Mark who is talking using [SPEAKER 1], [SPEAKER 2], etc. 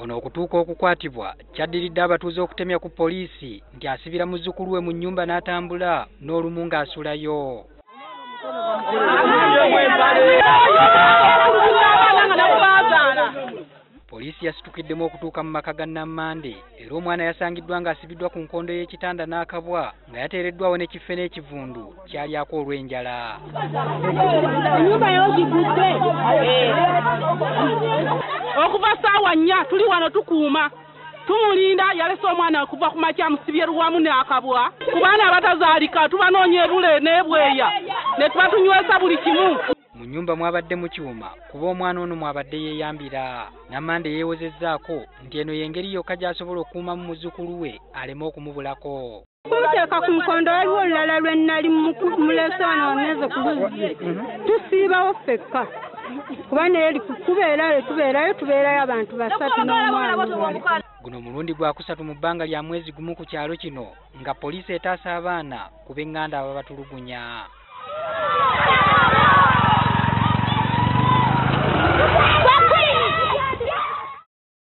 [SPEAKER 1] Ono okutuuka okukwatibwa kyaddiridde abatuuze okutemya ku poliisi nti asibira muzzukulu we mu nnyumba n'atambula n'olumu ng'asulayo. Poliisi yasitukiddemu okutuuka mu maka ga Nammande era omwana yasangiddwa ng'asibiddwa ku nkondo y'ekitanda n'akabwa nga yateereddwawo n'ekife n'ekivundu kyalyako olw'enjala.
[SPEAKER 2] Okuva ssaawa 4 tuli wano tukuuma tumulinda yalese omwana okuva ku makya musibye luwamu n'akabwa ku baana abatazaalika tubanoonya ebule n'ebweya ne tuba tunywesa buli kimu.
[SPEAKER 1] Mu nnyumba mwabadde mu kyuma kuba omwana ono mwabadde yeeyambira. Nammande yeewozezzaako nti eno y'engeri yokka gy'asobola okukuumamu muzzukulu we aleme okumubulako.
[SPEAKER 3] Kumuteeka ku nkondo waliwo olulala lwe nnali mulese wano wameze ku luzzi tusiibawo ffekka kuba naye tubeerayo abantu 3 n'omwana.
[SPEAKER 1] Guno mulundi gwa 3 mu bbanga lya mwezi gumu ku kyalo kino nga poliisi etaasa abaana ku b'eŋŋanda ababatulugunya.